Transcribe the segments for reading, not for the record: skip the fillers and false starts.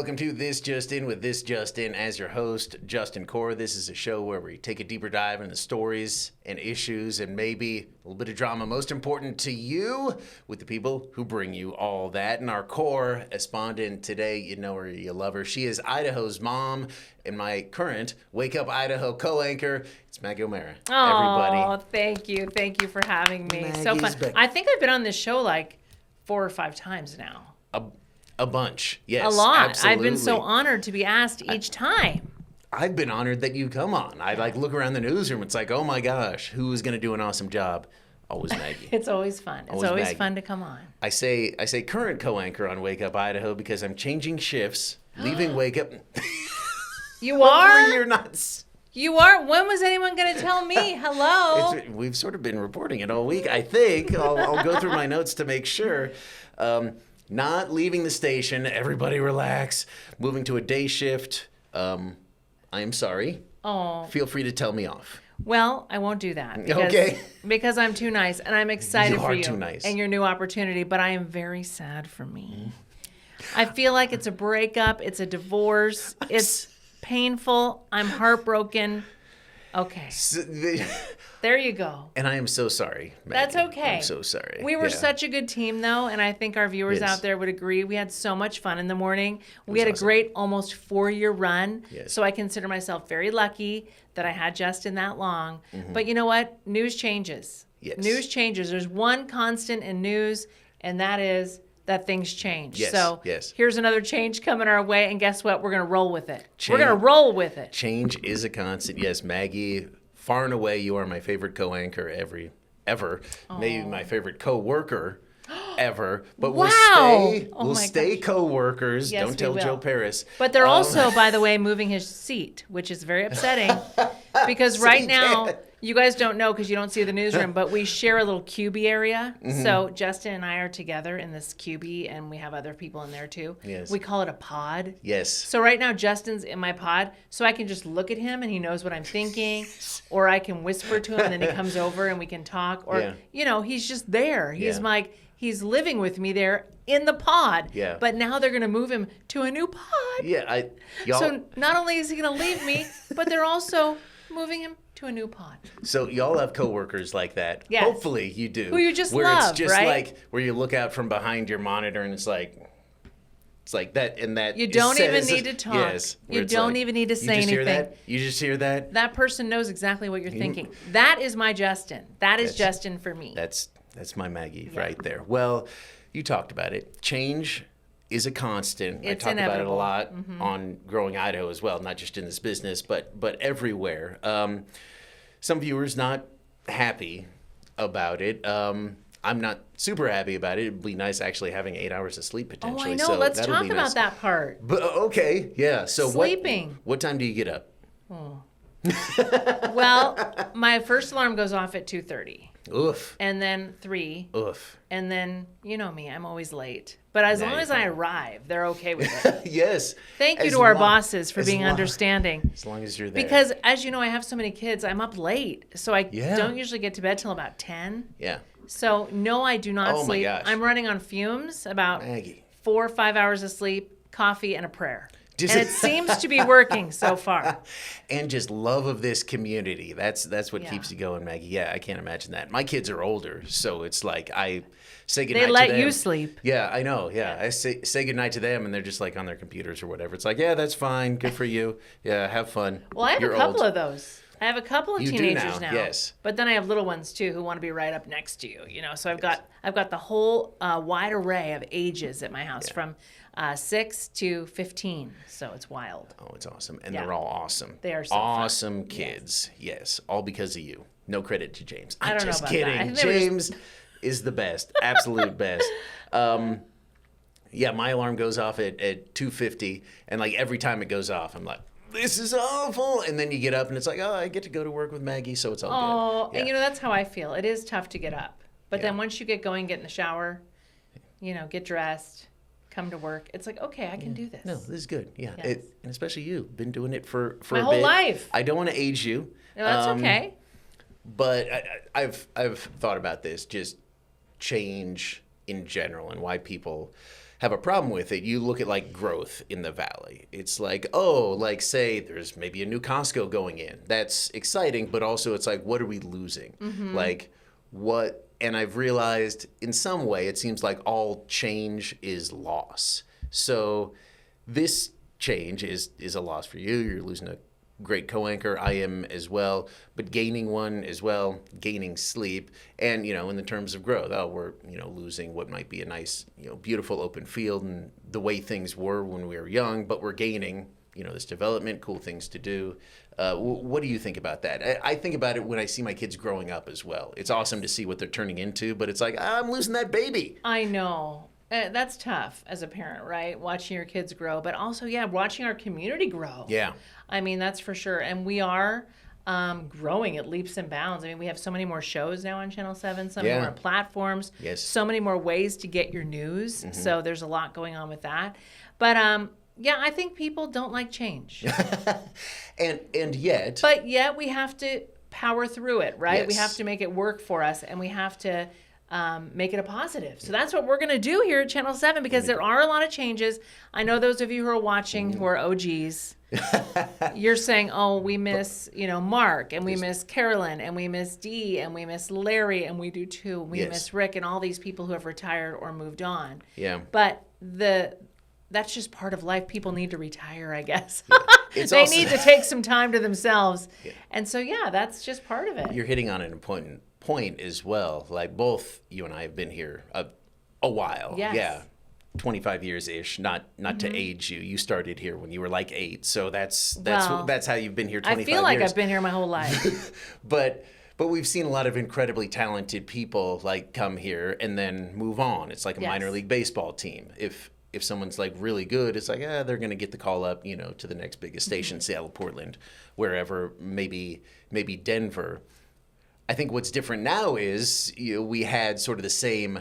Welcome to This Just In with This Just In as your host, Justin Core. This is a show where we take a deeper dive into stories and issues and maybe a little bit of drama, most important to you, with the people who bring you all that. And our core respondent today, you know her, you love her. She is Idaho's mom and my current Wake Up Idaho co-anchor. It's Maggie O'Mara. Oh, thank you. Thank you for having me. Maggie's So fun. back. I think I've been on this show like 4 or 5 times now. A bunch, yes. A lot. Absolutely. I've been so honored to be asked each time. I've been honored that you come on. I look around the newsroom. It's like, oh my gosh, who is going to do an awesome job? Always Maggie. It's always fun. It's Always always Maggie. fun to come on. I say current co-anchor on Wake Up Idaho because I'm changing shifts, leaving Wake Up. You are? Hopefully you're not. You are? When was anyone going to tell me? Hello? We've sort of been reporting it all week. I think I'll go through my notes to make sure. Not leaving the station. Everybody relax. Moving to a day shift. I am sorry. Oh. Feel free to tell me off. Well, I won't do that. Okay. Because I'm too nice, and I'm excited You for are you too nice. and your new opportunity, but I am very sad for me. I feel like it's a breakup. It's a divorce. It's painful. I'm heartbroken. Okay. There you go. And I am so sorry, Maggie. That's okay. I'm so sorry. We were Yeah. such a good team, though, and I think our viewers Yes. out there would agree. We had so much fun in the morning. We had a awesome. great almost 4-year run, Yes. so I consider myself very lucky that I had Justin that long. But you know what? News changes. Yes. News changes. There's one constant in news, and that is that things change. Yes, So yes. here's another change coming our way, and guess what? We're going to roll with it. We're Change- going to roll with it. Change is a constant. Yes, Maggie, far and away, you are my favorite co-anchor ever. Maybe my favorite co-worker ever. But Wow. we'll Oh my stay gosh. co-workers. Yes, Don't we tell will. Joe Paris. But they're also, by the way, moving his seat, which is very upsetting because So right you now, can't. you guys don't know because you don't see the newsroom, but we share a little cubie area. So Justin and I are together in this cubie, and we have other people in there too. Yes. We call it a pod. Yes. So right now, Justin's in my pod, so I can just look at him and he knows what I'm thinking, or I can whisper to him and then he comes over and we can talk, or, Yeah. He's just there. He's Yeah. he's living with me there in the pod. Yeah. But now they're going to move him to a new pod. Yeah, y'all. So not only is he going to leave me, but they're also moving him to a new pod. So y'all have coworkers like that. Yes. Hopefully you do. Who you just where love, it's just right? like where you look out from behind your monitor and it's like that and that. You it don't even says- need to talk. Yes. where You it's don't like, even need to you say just hear anything. that? You just hear that? That person knows exactly what you're thinking. That is my Justin. That is Justin for me. That's my Maggie right there. Well, you talked about it. Change is a constant. It's I talk about it a inevitable. lot on Growing Idaho as well, not just in this business, but everywhere. Some viewers not happy about it. I'm not super happy about it. It'd be nice actually having 8 hours of sleep Oh, potentially. I know. So Let's that'll talk be about nice. that part. But okay, yeah. So Sleeping. What time do you get up? Well, my first alarm goes off at 2:30, Oof. and then 3, Oof. and then you know me, I'm always late. But as No, long you're as I fine. arrive, they're okay with it. Yes. Thank you As to our long- bosses for as being long- understanding. As long as you're there. Because as you know, I have so many kids, I'm up late, so I Yeah. don't usually get to bed till about 10. Yeah. So no, I do not Oh, my sleep. gosh. I'm running on fumes, about Maggie. 4 or 5 hours of sleep, coffee, and a prayer. Just- And it seems to be working so far. And just love of this community. That's what Yeah. keeps you going, Maggie. Yeah, I can't imagine that. My kids are older, so it's like I say goodnight They to let them. you sleep. Yeah, I know. Yeah, I say goodnight to them, and they're just like on their computers or whatever. It's like, yeah, that's fine. Good for you. Yeah, have fun. Well, I have You're a couple old. of those. I have a couple of You do teenagers now, now. yes. But then I have little ones too who want to be right up next to you. So I've got the whole wide array of ages at my house from 6 to 15. So it's wild. Oh, it's awesome. And Yeah. they're all awesome. They are so fun. awesome kids. Yes, all because of you. No credit to James. I I'm don't know just about that. I kidding. think they were James is the best. Absolute best. Yeah, my alarm goes off at 2:50, and like every time it goes off, I'm like, this is awful. And then you get up and it's like, oh, I get to go to work with Maggie, so it's all Oh, good. and that's how I feel. It is tough to get up. But then Yeah. once you get going, get in the shower, get dressed, come to work, it's like, okay, I can do this. No, this is good. Yeah, Yes. and especially you, been doing it for My a whole bit. life. I don't want to age you. No, that's okay. But I've thought about this, just change in general and why people have a problem with it. You look at like growth in the valley. It's like, oh, like say there's maybe a new Costco going in. That's exciting, but also it's like, what are we losing? Like what? And I've realized in some way it seems like all change is loss. So this change is a loss for you. You're losing a great co-anchor. I am as well, but gaining one as well, gaining sleep. And, in the terms of growth, we're, losing what might be a nice, beautiful open field and the way things were when we were young, but we're gaining, this development, cool things to do. What do you think about that? I think about it when I see my kids growing up as well. It's awesome to see what they're turning into, but it's like, I'm losing that baby. I know. That's tough as a parent, right? Watching your kids grow, but also, watching our community grow. Yeah. I mean, that's for sure. And we are growing at leaps and bounds. I mean, we have so many more shows now on Channel 7, so many more platforms, so many more ways to get your news. So there's a lot going on with that. But I think people don't like change. and yet. But yet we have to power through it, right? Yes. We have to make it work for us, and we have to make it a positive. So that's what we're going to do here at Channel 7, because there are a lot of changes. I know those of you who are watching who are OGs, you're saying, oh, we miss, Mark, and we miss Carolyn, and we miss Dee, and we miss Larry, and we do too. We miss Rick, and all these people who have retired or moved on. Yeah. But that's just part of life. People need to retire, I guess. They need to take some time to themselves. Yeah. And so, that's just part of it. You're hitting on an important point as well. Like both you and I have been here a while. Yes. Yeah. 25 years-ish, not to age you. You started here when you were like 8. So that's how you've been here 25 years. I feel like I've been here my whole life. But we've seen a lot of incredibly talented people like come here and then move on. It's like a minor league baseball team. If someone's like really good, it's like, they're going to get the call up, to the next biggest station, Seattle, Portland, wherever, maybe Denver. I think what's different now is we had sort of the same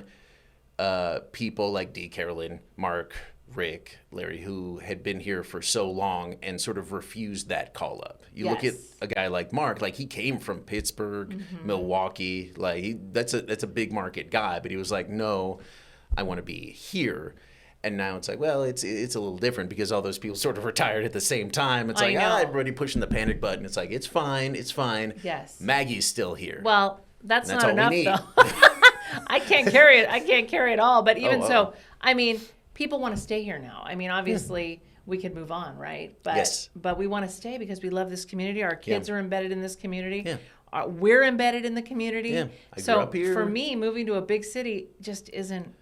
people like Dee, Carolyn, Mark, Rick, Larry, who had been here for so long and sort of refused that call up. You look at a guy like Mark, like he came from Pittsburgh, Milwaukee, like that's a big market guy, but he was like, no, I want to be here. And now it's like, well, it's a little different because all those people sort of retired at the same time. It's like, everybody pushing the panic button. It's like, it's fine. Yes. Maggie's still here. Well, that's not enough, though. I can't carry it. I can't carry it all. But even so, I mean, people want to stay here now. I mean, obviously, we could move on, right? But we want to stay because we love this community. Our kids are embedded in this community. Yeah. We're embedded in the community. Yeah. I grew up here. For me, moving to a big city just isn't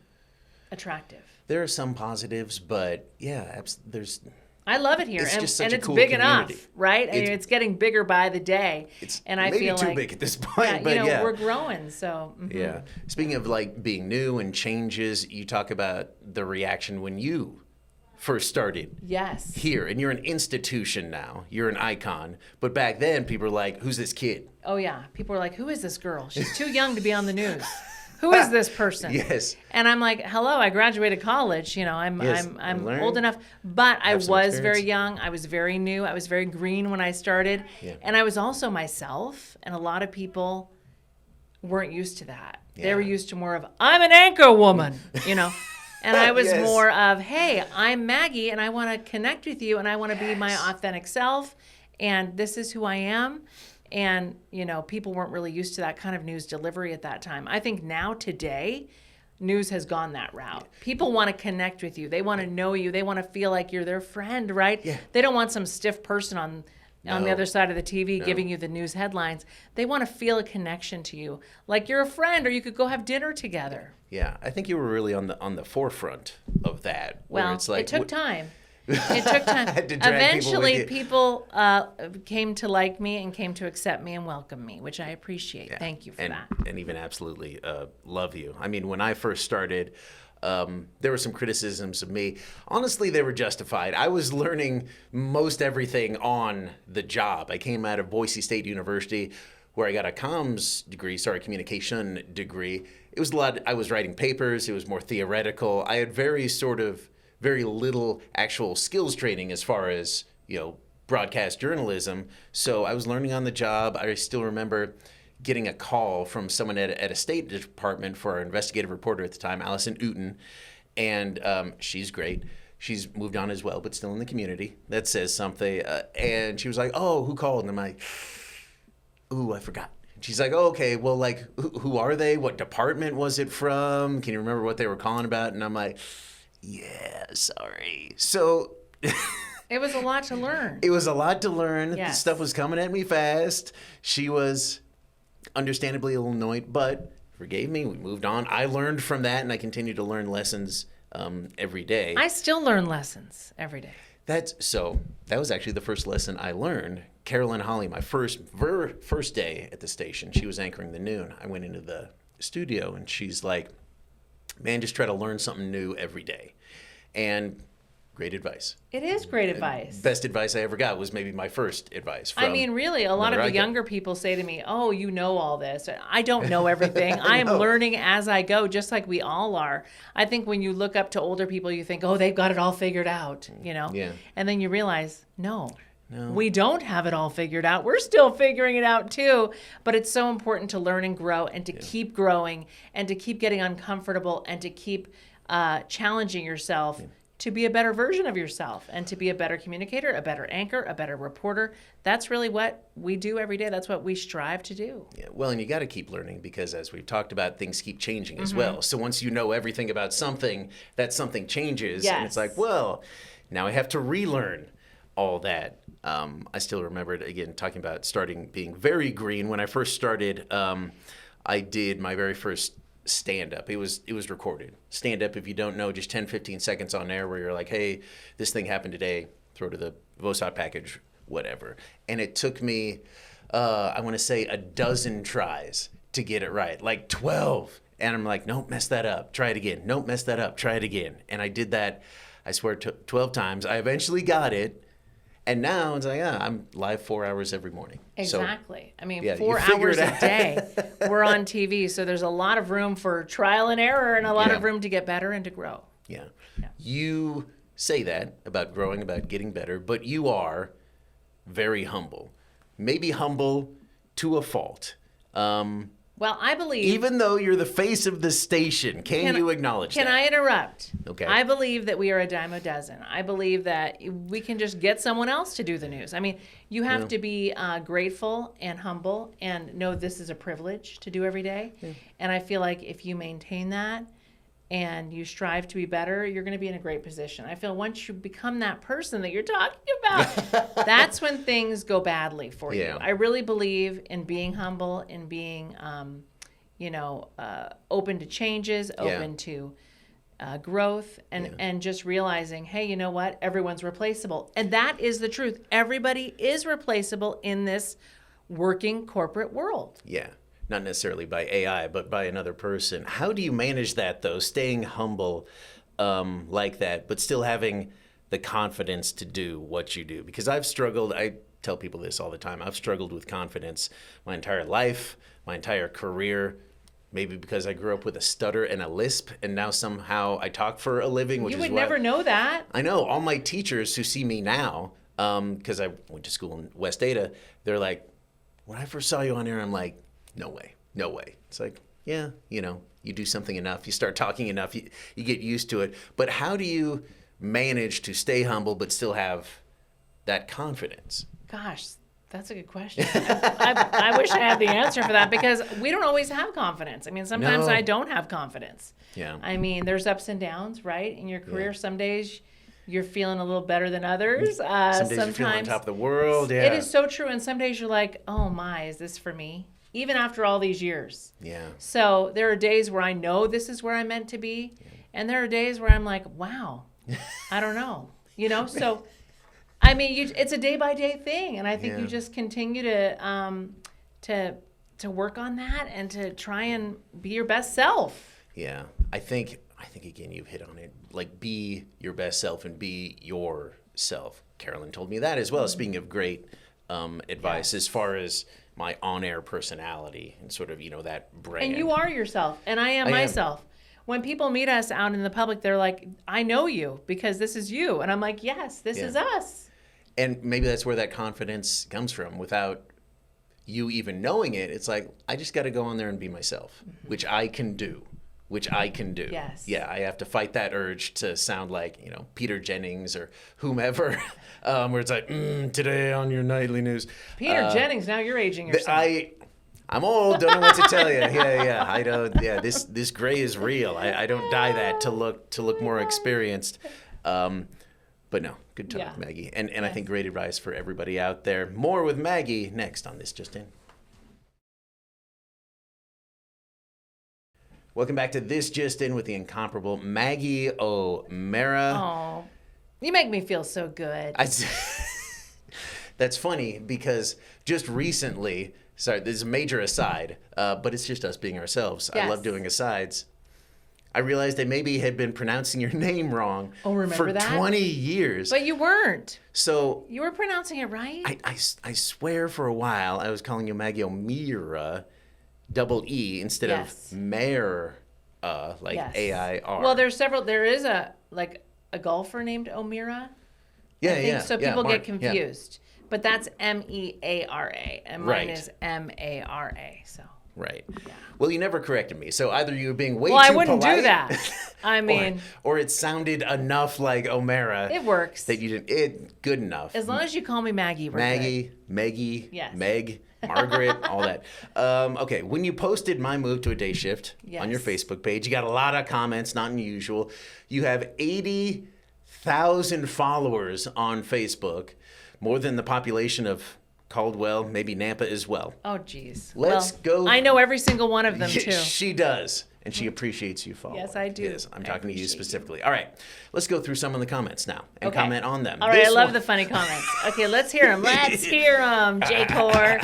attractive. There are some positives, but there's. I love it here, it's just such and a it's cool big community. Enough, right? I mean, it's getting bigger by the day, and I maybe feel too like big at this point. But we're growing. So yeah. Speaking of like being new and changes, you talk about the reaction when you first started. Yes. Here, and you're an institution now. You're an icon. But back then, people were like, "Who's this kid?" Oh yeah, people were like, "Who is this girl? She's too young to be on the news." Who is this person? Yes. And I'm like, hello, I graduated college. I'm old enough, but I was very young. I was very new. I was very green when I started. Yeah. And I was also myself. And a lot of people weren't used to that. Yeah. They were used to more of, I'm an anchor woman, And I was more of, hey, I'm Maggie and I want to connect with you and I want to be my authentic self. And this is who I am. And, people weren't really used to that kind of news delivery at that time. I think now, today, news has gone that route. People want to connect with you. They want to know you. They want to feel like you're their friend, right? Yeah. They don't want some stiff person on the other side of the TV giving you the news headlines. They want to feel a connection to you, like you're a friend, or you could go have dinner together. Yeah, I think you were really on the forefront of that. Well, it's like, it took time. It took time. Eventually, people came to like me and came to accept me and welcome me, which I appreciate. Yeah. Thank you for that. And even absolutely love you. I mean, when I first started, there were some criticisms of me. Honestly, they were justified. I was learning most everything on the job. I came out of Boise State University, where I got a communication degree. It was a lot. I was writing papers. It was more theoretical. I had very little actual skills training as far as, broadcast journalism. So I was learning on the job. I still remember getting a call from someone at a State Department for our investigative reporter at the time, Allison Uten. And she's great. She's moved on as well, but still in the community. That says something. And she was like, oh, who called? And I'm like, ooh, I forgot. She's like, oh, okay, well, like, who are they? What department was it from? Can you remember what they were calling about? And I'm like, yeah, sorry. So It was a lot to learn. it was a lot to learn. Yes. The stuff was coming at me fast. She was understandably a little annoyed, but forgave me. We moved on. I learned from that, and I continue to learn lessons every day. I still learn lessons every day. That was actually the first lesson I learned. Carolyn Holly, my first day at the station, she was anchoring the noon. I went into the studio, and she's like, man, just try to learn something new every day. And great advice. It is great advice. Best advice I ever got was maybe my first advice. I mean, really, a lot of the younger people say to me, oh, you know all this. I don't know everything. I am learning as I go, just like we all are. I think when you look up to older people, you think, oh, they've got it all figured out, you know? Yeah. And then you realize, no, we don't have it all figured out. We're still figuring it out too. But it's so important to learn and grow and to keep growing and to keep getting uncomfortable and to keep challenging yourself to be a better version of yourself and to be a better communicator, a better anchor, a better reporter. That's really what we do every day. That's what we strive to do. Yeah, well, and you got to keep learning because as we've talked about, things keep changing as well. So once you know everything about something, that something changes. And it's like, well, now I have to relearn all that. I still remembered, again, talking about being very green. When I first started, I did my very first stand-up. It was recorded. Stand-up, if you don't know, just 10, 15 seconds on air where you're like, hey, this thing happened today, throw to the VOSOT package, whatever. And it took me, I want to say, a dozen tries to get it right, like 12. And I'm like, nope, mess that up. Try it again. Nope, mess that up. Try it again. And I did that, I swear, 12 times. I eventually got it. And now it's like, I'm live 4 hours every morning. Exactly. So, I mean, yeah, 4 hours a day. We're on TV, so there's a lot of room for trial and error and a lot of room to get better and to grow. Yeah. You say that about growing, about getting better, but you are very humble. Maybe humble to a fault. Well, I believe... Even though you're the face of the station, can you acknowledge that? Can I interrupt? Okay. I believe that we are a dime a dozen. I believe that we can just get someone else to do the news. I mean, you have to be grateful and humble and know this is a privilege to do every day. Yeah. And I feel like if you maintain that and you strive to be better, you're going to be in a great position. I feel once you become that person that you're talking about, that's when things go badly for you. I really believe in being humble, in being, open to changes, open to growth, and just realizing, hey, you know what? Everyone's replaceable. And that is the truth. Everybody is replaceable in this working corporate world. Yeah. Not necessarily by AI, but by another person. How do you manage that, though, staying humble like that, but still having the confidence to do what you do? Because I've struggled, I tell people this all the time, I've struggled with confidence my entire life, my entire career, maybe because I grew up with a stutter and a lisp, and now somehow I talk for a living, which you is would never know that. I know. All my teachers who see me now, because I went to school in West Ada, they're like, when I first saw you on air, I'm like, no way. It's like, yeah, you do something enough, you start talking enough, you get used to it. But how do you manage to stay humble but still have that confidence? Gosh, that's a good question. I wish I had the answer for that because we don't always have confidence. I mean, sometimes I don't have confidence. Yeah. I mean, there's ups and downs, right? In your career, some days you're feeling a little better than others. Some days you're feeling on top of the world. Yeah. It is so true. And some days you're like, oh my, is this for me? Even after all these years. Yeah. So there are days where I know this is where I'm meant to be. Yeah. And there are days where I'm like, wow, I don't know. So, I mean, it's a day by day thing. And I think you just continue to work on that and to try and be your best self. Yeah. I think again, you've hit on it. Like, be your best self and be yourself. Carolyn told me that as well. Speaking of great advice, as far as my on-air personality and sort of, that brand. And you are yourself, and I am myself. When people meet us out in the public, they're like, I know you because this is you. And I'm like, yes, this is us. And maybe that's where that confidence comes from. Without you even knowing it, it's like, I just got to go on there and be myself, which I can do. which I can do. Yes. Yeah, I have to fight that urge to sound like, Peter Jennings or whomever, where it's like, today on your nightly news. Peter Jennings, now you're aging yourself. I'm old, don't know what to tell you. Yeah, I don't. Yeah, this gray is real. I don't dye that to look more experienced. But no, good talk, Maggie. And I think great advice for everybody out there. More with Maggie next on This Just In. Welcome back to This Just In with the incomparable Maggie O'Mara. Oh, you make me feel so good. That's funny because just recently, sorry, this is a major aside, but it's just us being ourselves. Yes. I love doing asides. I realized they maybe had been pronouncing your name wrong for 20 years. But you weren't. So you were pronouncing it right. I swear for a while I was calling you Maggie O'Meara, double E instead of Mayor, like A-I-R. Well, there is a golfer named O'Meara. Yeah, I think so people get confused. Yeah. But that's M-E-A-R-A, and mine is M-A-R-A. So. Right. Yeah. Well, you never corrected me. So either you were being way too polite. polite. Well, I wouldn't do that. I mean. or it sounded enough like O'Mara. It works. That you didn't. Good enough. As long as you call me Maggie, we're Maggie, good. Maggie, yes. Meg, Margaret, all that. Okay, when you posted my move to a day shift on your Facebook page, you got a lot of comments, not unusual. You have 80,000 followers on Facebook, more than the population of Caldwell, maybe Nampa as well. Oh, geez. Let's go. I know every single one of them, too. She does, and she appreciates you following. Yes, I do. Yes, I'm talking to you specifically. All right, let's go through some of the comments now and comment on them. All right, I love the funny comments. Okay, let's hear them. Let's hear them, J-Core.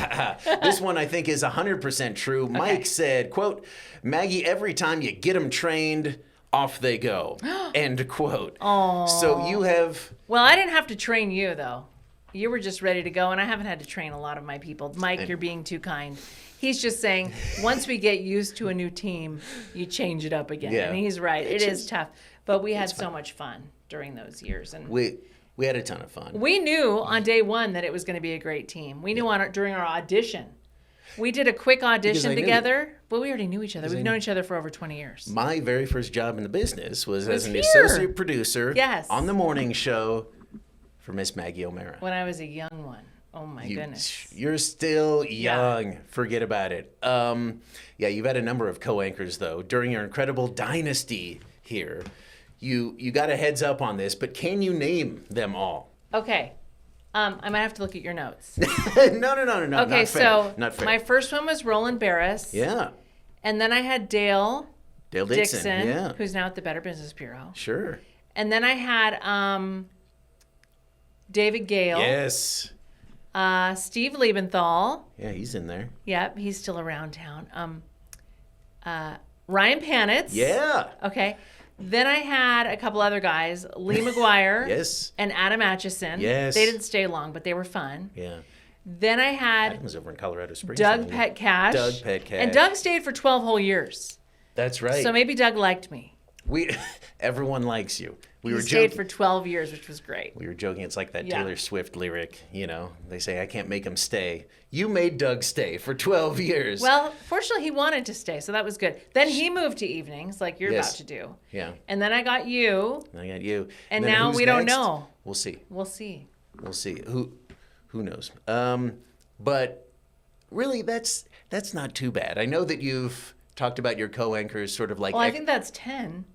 This one I think is 100% true. Okay. Mike said, quote, Maggie, every time you get them trained, off they go, end quote. Oh. So you have... Well, I didn't have to train you, though. You were just ready to go, and I haven't had to train a lot of my people. Mike, you're being too kind. He's just saying, once we get used to a new team, you change it up again. Yeah. And he's right. It is tough. But we had so much fun during those years. And we had a ton of fun. We knew on day one that it was going to be a great team. We knew during our audition. We did a quick audition together. Well, we already knew each other. We've known each other for over 20 years. My very first job in the business was as an associate producer on the morning show for Miss Maggie O'Mara. When I was a young one. Oh, my goodness. You're still young. Yeah. Forget about it. You've had a number of co-anchors, though, during your incredible dynasty here. You got a heads up on this, but can you name them all? Okay. I might have to look at your notes. No. Okay, so my first one was Roland Barris. Yeah. And then I had Dale Dixon, who's now at the Better Business Bureau. Sure. And then I had David Gale. Yes. Steve Liebenthal. Yeah, he's in there. Yep, he's still around town. Ryan Panitz. Yeah. Okay. Then I had a couple other guys, Lee McGuire. Yes. And Adam Atchison. Yes. They didn't stay long, but they were fun. Yeah. Then I had Adam was over in Colorado Springs. Doug Petcash. And Doug stayed for 12 whole years. That's right. So maybe Doug liked me. Everyone likes you. He stayed for 12 years, which was great. We were joking. It's like that Taylor Swift lyric, They say, I can't make him stay. You made Doug stay for 12 years. Well, fortunately, he wanted to stay, so that was good. Then he moved to evenings, like you're about to do. Yeah. And then I got you. And now we don't know. We'll see. We'll see. Who knows? But really, that's not too bad. I know that you've talked about your co-anchors sort of like... Well, I think that's 10.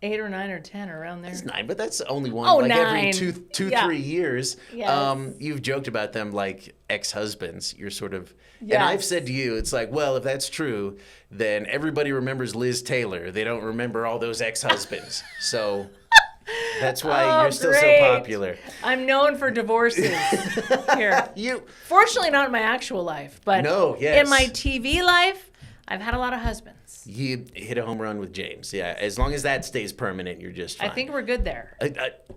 8 or 9 or 10 around there. It's 9, but that's only one 9. Every two, 3 years. Yes. You've joked about them like ex-husbands. You're sort of... Yes. And I've said to you, it's like, well, if that's true, then everybody remembers Liz Taylor. They don't remember all those ex-husbands. So... That's why you're still so popular. I'm known for divorces here. Fortunately, not in my actual life, but in my TV life, I've had a lot of husbands. You hit a home run with James. Yeah, as long as that stays permanent, you're just fine. I think we're good there.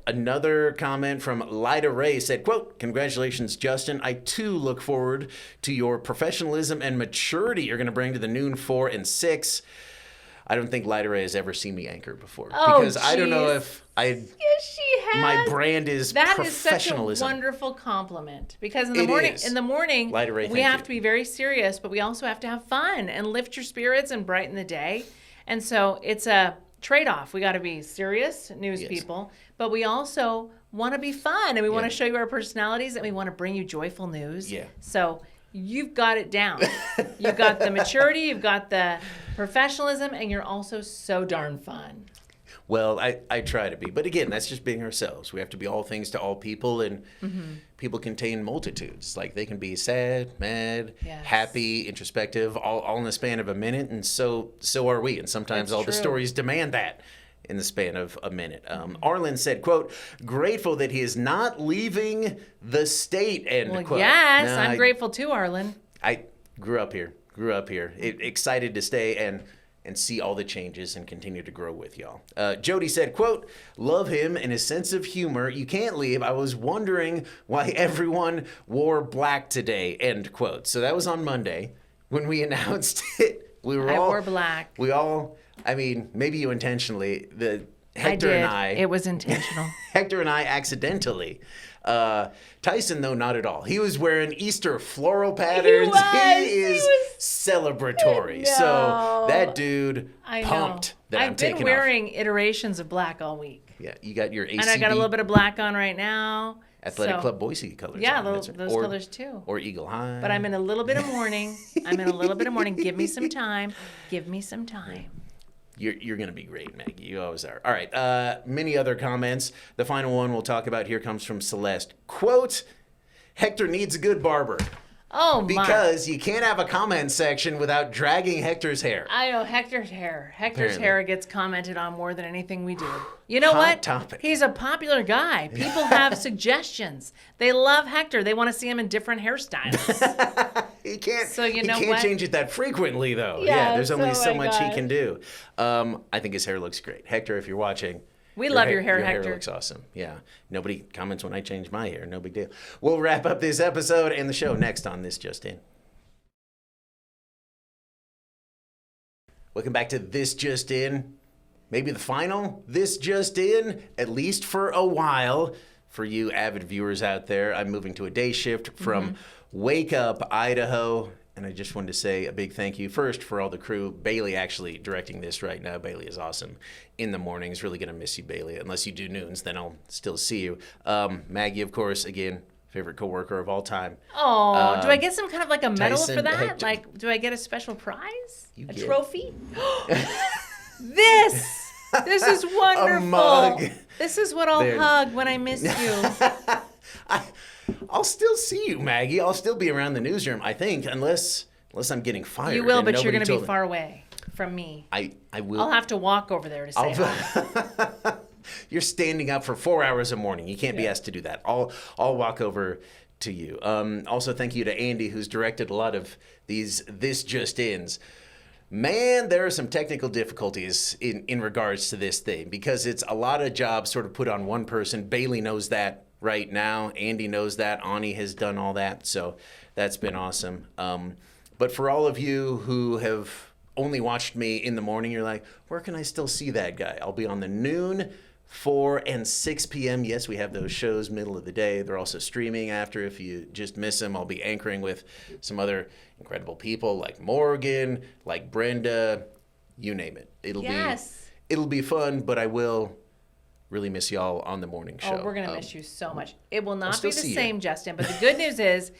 Another comment from Lida Ray said, quote, congratulations, Justin. I, too, look forward to your professionalism and maturity you're going to bring to the noon 4 and 6. I don't think Lida Ray has ever seen me anchor before. Because I don't know if Yes, she has. My brand is professionalism. That is such a wonderful compliment. Because in the morning, Lida Ray, we have to be very serious, but we also have to have fun and lift your spirits and brighten the day. And so it's a trade-off. We got to be serious news people, but we also want to be fun, and we want to show you our personalities, and we want to bring you joyful news. Yeah. So you've got it down. You've got the maturity, you've got the professionalism, and you're also so darn fun. Well, I try to be. But again, that's just being ourselves. We have to be all things to all people, and people contain multitudes. Like, they can be sad, mad, happy, introspective, all in the span of a minute, and so are we. And sometimes the stories demand that in the span of a minute. Arlen said, quote, grateful that he is not leaving the state, end quote. Yes, now, I'm grateful too, Arlen. I grew up here, excited to stay and see all the changes and continue to grow with y'all. Jody said, quote, love him and his sense of humor. You can't leave. I was wondering why everyone wore black today, end quote. So that was on Monday when we announced it. I wore black. We all, I mean, maybe you intentionally, Hector and I. It was intentional. Hector and I accidentally. Tyson, though, not at all. He was wearing Easter floral patterns. He was celebratory. So that dude pumped that I'm taking off. I've been wearing iterations of black all week. Yeah, you got your ACB. And I got a little bit of black on right now. Athletic Club Boise colors. Yeah, those colors too. Or Eagle High. But I'm in a little bit of mourning. Give me some time. You're going to be great, Maggie. You always are. All right. Many other comments. The final one we'll talk about here comes from Celeste. Quote, Hector needs a good barber. Oh, my. Because you can't have a comment section without dragging Hector's hair. I know, Hector's hair. Hector's hair gets commented on more than anything we do. You know what? Topic. He's a popular guy. People have suggestions. They love Hector. They want to see him in different hairstyles. He can't what? change it that frequently, though. Yeah, there's only so much he can do. I think his hair looks great. Hector, if you're watching, we love your hair, Hector. Hector. Your hair looks awesome. Yeah. Nobody comments when I change my hair. No big deal. We'll wrap up this episode and the show next on This Just In. Welcome back to This Just In. Maybe the final This Just In, at least for a while. For you avid viewers out there, I'm moving to a day shift from Wake Up, Idaho. And I just wanted to say a big thank you first for all the crew. Bailey actually directing this right now. Bailey is awesome in the mornings. Really going to miss you, Bailey. Unless you do noons, then I'll still see you. Maggie, of course, again, favorite coworker of all time. Oh, do I get some kind of like a medal Tyson, for that? Hector. Like, do I get a special prize? A trophy? This is wonderful. A mug. This is what I'll hug when I miss you. I'll still see you, Maggie. I'll still be around the newsroom, I think, unless I'm getting fired. You will, but you're going to be far away from me. I will. I'll have to walk over there to say hi. You're standing up for 4 hours a morning. You can't be asked to do that. I'll walk over to you. Also, thank you to Andy, who's directed a lot of these This Just Ins. Man, there are some technical difficulties in regards to this thing because it's a lot of jobs sort of put on one person. Bailey knows that right now. Andy knows that. Ani has done all that. So that's been awesome. But for all of you who have only watched me in the morning, you're like, where can I still see that guy? I'll be on the noon, 4 and 6 p.m. Yes, we have those shows middle of the day. They're also streaming after. If you just miss them, I'll be anchoring with some other incredible people like Morgan, like Brenda, you name it. It'll be fun, but I will really miss y'all on the morning show. Oh, we're going to miss you so much. It will not be the same, Justin, but the good news is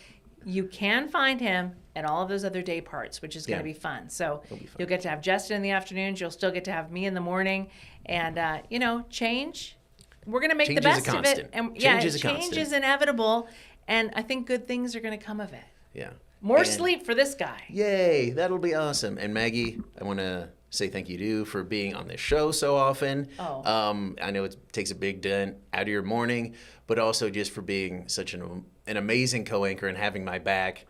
you can find him at all of those other day parts, which is going to be fun. So you'll get to have Justin in the afternoons. You'll still get to have me in the morning. And, change. We're going to make the best of it. And change is inevitable. And I think good things are going to come of it. Yeah. More sleep for this guy. Yay. That'll be awesome. And Maggie, I want to say thank you to you for being on this show so often. I know it takes a big dent out of your morning, but also just for being such an amazing co-anchor and having my back,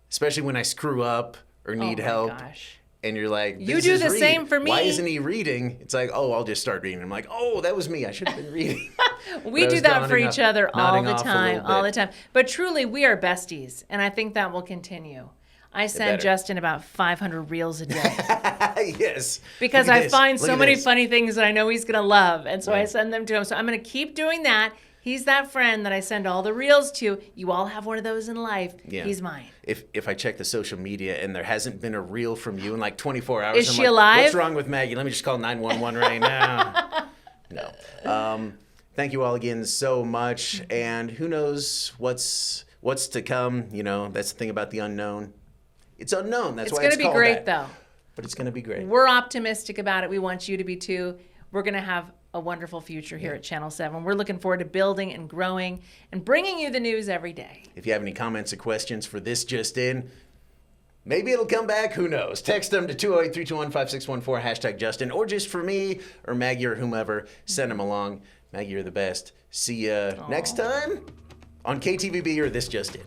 especially when I screw up or need help. Gosh. And you're like, you do the same for me. Why isn't he reading? It's like, I'll just start reading. I'm like, that was me. I should have been reading. We do that for each other all the time. But truly, we are besties, and I think that will continue. I send Justin about 500 reels a day. Yes. Because I find so many funny things that I know he's going to love, and so I send them to him. So I'm going to keep doing that. He's that friend that I send all the reels to. You all have one of those in life. Yeah. He's mine. If I check the social media and there hasn't been a reel from you in like 24 hours, Is I'm she like, alive? What's wrong with Maggie? Let me just call 911 right now. No. Thank you all again so much. And who knows what's to come? You know, that's the thing about the unknown. It's unknown. That's It's why going it's to be called great, that. though. But it's going to be great. We're optimistic about it. We want you to be too. We're going to have a wonderful future here at Channel 7. We're looking forward to building and growing and bringing you the news every day. If you have any comments or questions for this Just In, maybe it'll come back. Who knows? Text them to 208-321-5614, hashtag Justin, or just for me or Maggie or whomever. Send them along. Maggie, you're the best. See you next time on KTVB or This Just In.